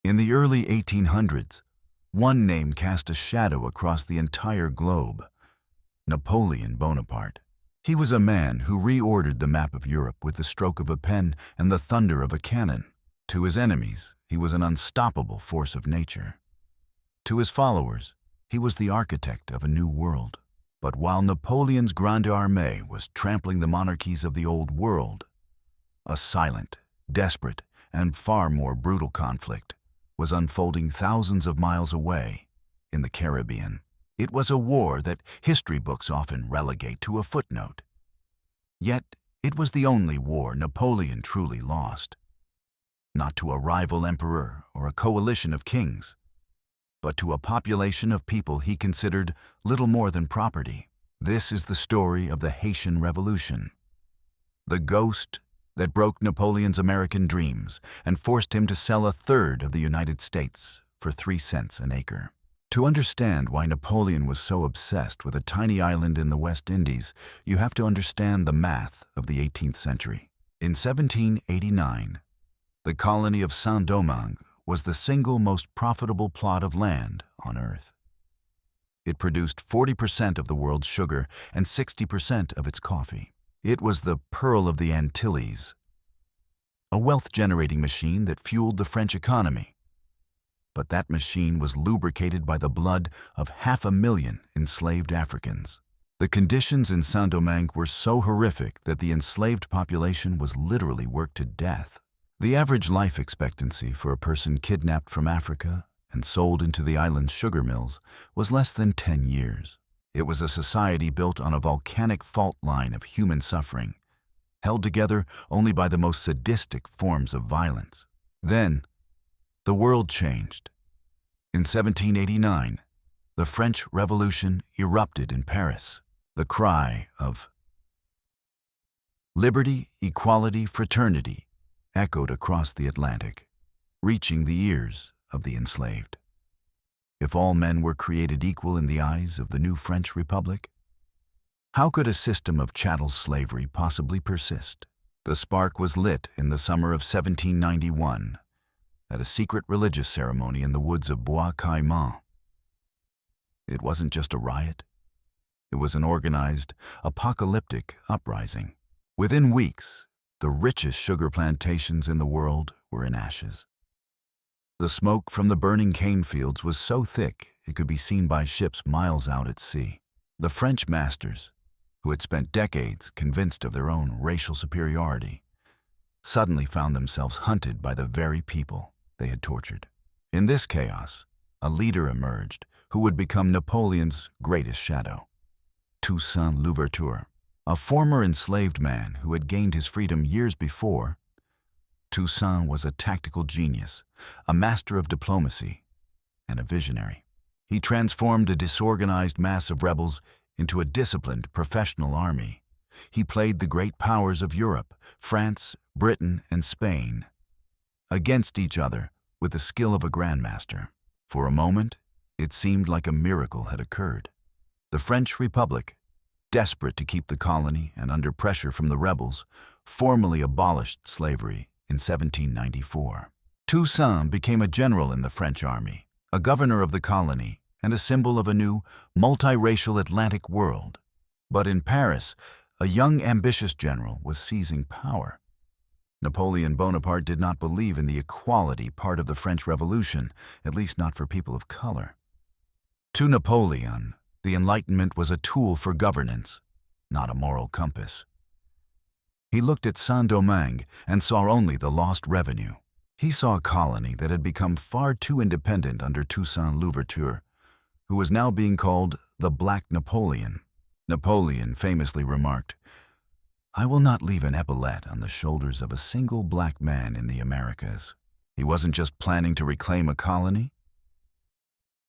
In the early 1800s, one name cast a shadow across the entire globe: Napoleon Bonaparte. He was a man who reordered the map of Europe with the stroke of a pen and the thunder of a cannon. To his enemies, he was an unstoppable force of nature. To his followers, he was the architect of a new world. But while Napoleon's Grande Armée was trampling the monarchies of the Old World, a silent, desperate, and far more brutal conflict was unfolding thousands of miles away in the Caribbean. It was a war that history books often relegate to a footnote. Yet, it was the only war Napoleon truly lost. Not to a rival emperor or a coalition of kings, but to a population of people he considered little more than property. This is the story of the Haitian Revolution, the ghost that broke Napoleon's American dreams and forced him to sell a third of the United States for 3 cents an acre. To understand why Napoleon was so obsessed with a tiny island in the West Indies, you have to understand the math of the 18th century. In 1789, the colony of Saint-Domingue was the single most profitable plot of land on Earth. It produced 40% of the world's sugar and 60% of its coffee. It was the Pearl of the Antilles, a wealth-generating machine that fueled the French economy. But that machine was lubricated by the blood of 500,000 enslaved Africans. The conditions in Saint-Domingue were so horrific that the enslaved population was literally worked to death. The average life expectancy for a person kidnapped from Africa and sold into the island's sugar mills was less than 10 years. It was a society built on a volcanic fault line of human suffering, held together only by the most sadistic forms of violence. Then, the world changed. In 1789, the French Revolution erupted in Paris. The cry of liberty, equality, fraternity echoed across the Atlantic, reaching the ears of the enslaved. If all men were created equal in the eyes of the new French Republic, how could a system of chattel slavery possibly persist? The spark was lit in the summer of 1791 at a secret religious ceremony in the woods of Bois Caïman. It wasn't just a riot. It was an organized, apocalyptic uprising. Within weeks, the richest sugar plantations in the world were in ashes. The smoke from the burning cane fields was so thick it could be seen by ships miles out at sea. The French masters, who had spent decades convinced of their own racial superiority, suddenly found themselves hunted by the very people they had tortured. In this chaos, a leader emerged who would become Napoleon's greatest shadow: Toussaint Louverture. A former enslaved man who had gained his freedom years before, Toussaint was a tactical genius, a master of diplomacy, and a visionary. He transformed a disorganized mass of rebels into a disciplined professional army. He played the great powers of Europe, France, Britain, and Spain, against each other with the skill of a grandmaster. For a moment, it seemed like a miracle had occurred. The French Republic, desperate to keep the colony and under pressure from the rebels, formally abolished slavery in 1794. Toussaint became a general in the French army, a governor of the colony, and a symbol of a new, multiracial Atlantic world. But in Paris, a young, ambitious general was seizing power. Napoleon Bonaparte did not believe in the equality part of the French Revolution, at least not for people of color. To Napoleon, the Enlightenment was a tool for governance, not a moral compass. He looked at Saint-Domingue and saw only the lost revenue. He saw a colony that had become far too independent under Toussaint Louverture, who was now being called the Black Napoleon. Napoleon famously remarked, "I will not leave an epaulette on the shoulders of a single black man in the Americas." He wasn't just planning to reclaim a colony.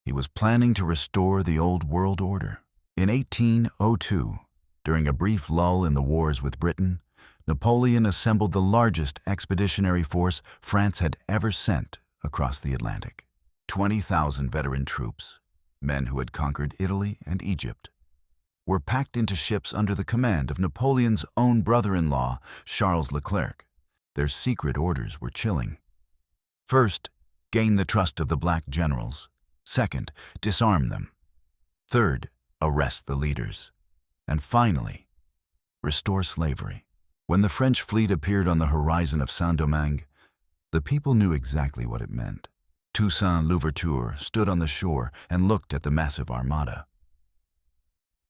He was planning to restore the old world order. In 1802, during a brief lull in the wars with Britain, Napoleon assembled the largest expeditionary force France had ever sent across the Atlantic. 20,000 veteran troops, men who had conquered Italy and Egypt, were packed into ships under the command of Napoleon's own brother-in-law, Charles Leclerc. Their secret orders were chilling. First, Gain the trust of the black generals. Second, disarm them. Third, arrest the leaders. And finally, restore slavery. When the French fleet appeared on the horizon of Saint-Domingue, the people knew exactly what it meant. Toussaint Louverture stood on the shore and looked at the massive armada.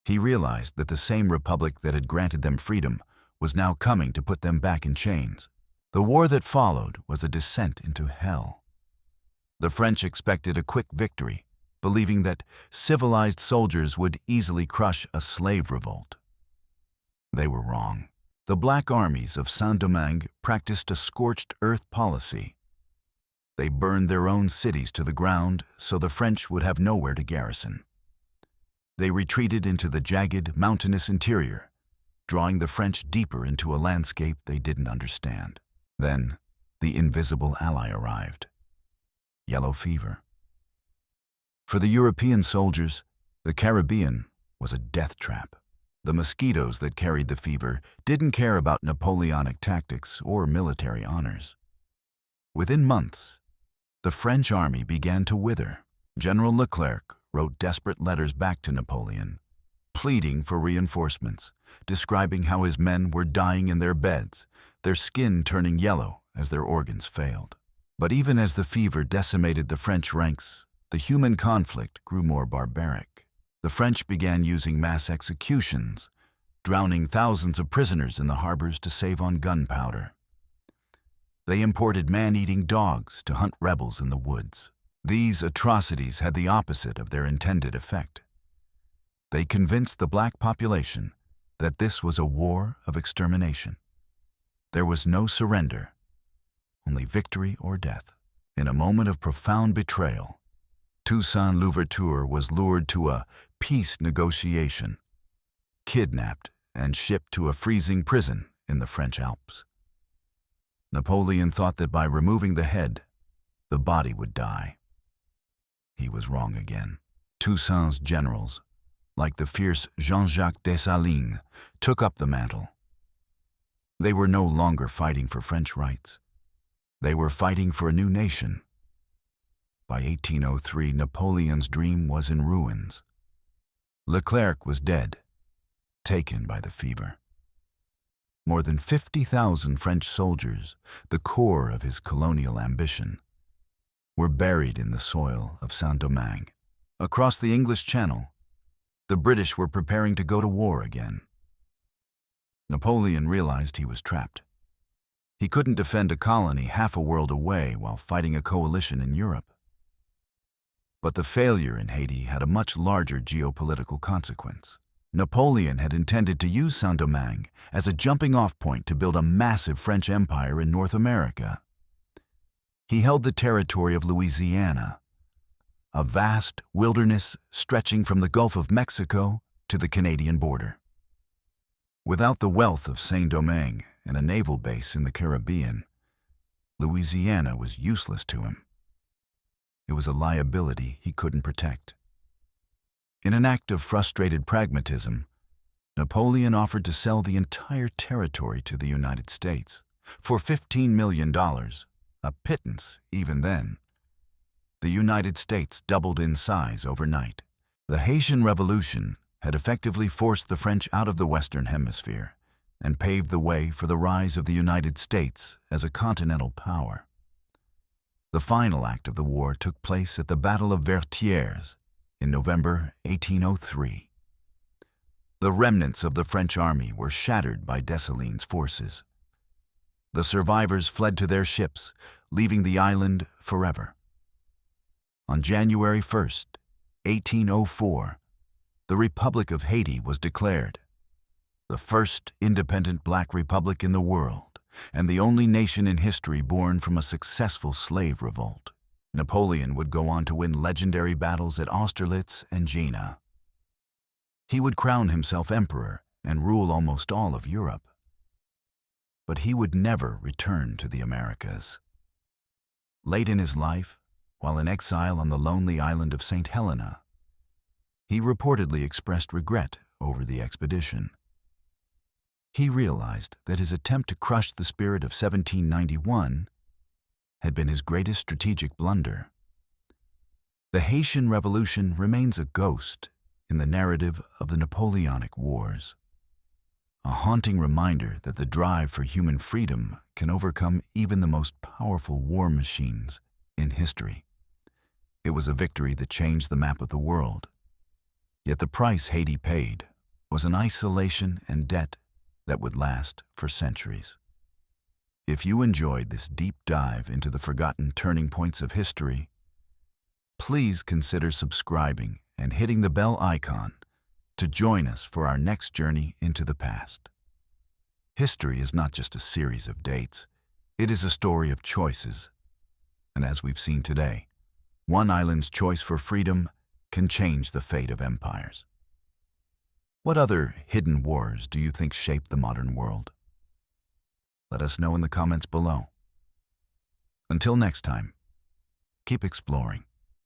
He realized that the same republic that had granted them freedom was now coming to put them back in chains. The war that followed was a descent into hell. The French expected a quick victory, believing that civilized soldiers would easily crush a slave revolt. They were wrong. The black armies of Saint-Domingue practiced a scorched earth policy. They burned their own cities to the ground so the French would have nowhere to garrison. They retreated into the jagged, mountainous interior, drawing the French deeper into a landscape they didn't understand. Then, the invisible ally arrived: yellow fever. For the European soldiers, the Caribbean was a death trap. The mosquitoes that carried the fever didn't care about Napoleonic tactics or military honors. Within months, the French army began to wither. General Leclerc wrote desperate letters back to Napoleon, pleading for reinforcements, describing how his men were dying in their beds, their skin turning yellow as their organs failed. But even as the fever decimated the French ranks, the human conflict grew more barbaric. The French began using mass executions, drowning thousands of prisoners in the harbors to save on gunpowder. They imported man-eating dogs to hunt rebels in the woods. These atrocities had the opposite of their intended effect. They convinced the black population that this was a war of extermination. There was no surrender, only victory or death. In a moment of profound betrayal, Toussaint Louverture was lured to a peace negotiation, kidnapped and shipped to a freezing prison in the French Alps. Napoleon thought that by removing the head, the body would die. He was wrong again. Toussaint's generals, like the fierce Jean-Jacques Dessalines, took up the mantle. They were no longer fighting for French rights. They were fighting for a new nation. By 1803, Napoleon's dream was in ruins. Leclerc was dead, taken by the fever. More than 50,000 French soldiers, the core of his colonial ambition, were buried in the soil of Saint-Domingue. Across the English Channel, the British were preparing to go to war again. Napoleon realized he was trapped. He couldn't defend a colony half a world away while fighting a coalition in Europe. But the failure in Haiti had a much larger geopolitical consequence. Napoleon had intended to use Saint-Domingue as a jumping-off point to build a massive French empire in North America. He held the territory of Louisiana, a vast wilderness stretching from the Gulf of Mexico to the Canadian border. Without the wealth of Saint-Domingue and a naval base in the Caribbean, Louisiana was useless to him. It was a liability he couldn't protect. In an act of frustrated pragmatism, Napoleon offered to sell the entire territory to the United States for $15 million, a pittance even then. The United States doubled in size overnight. The Haitian Revolution had effectively forced the French out of the Western Hemisphere and paved the way for the rise of the United States as a continental power. The final act of the war took place at the Battle of Vertières in November 1803. The remnants of the French army were shattered by Dessalines' forces. The survivors fled to their ships, leaving the island forever. On January 1st, 1804, the Republic of Haiti was declared, the first independent black republic in the world, and the only nation in history born from a successful slave revolt. Napoleon would go on to win legendary battles at Austerlitz and Jena. He would crown himself emperor and rule almost all of Europe. But he would never return to the Americas. Late in his life, while in exile on the lonely island of St. Helena, he reportedly expressed regret over the expedition. He realized that his attempt to crush the spirit of 1791 had been his greatest strategic blunder. The Haitian Revolution remains a ghost in the narrative of the Napoleonic Wars, a haunting reminder that the drive for human freedom can overcome even the most powerful war machines in history. It was a victory that changed the map of the world. Yet the price Haiti paid was an isolation and debt that would last for centuries. If you enjoyed this deep dive into the forgotten turning points of history, please consider subscribing and hitting the bell icon to join us for our next journey into the past. History is not just a series of dates, it is a story of choices. And as we've seen today, one island's choice for freedom can change the fate of empires. What other hidden wars do you think shaped the modern world? Let us know in the comments below. Until next time, keep exploring.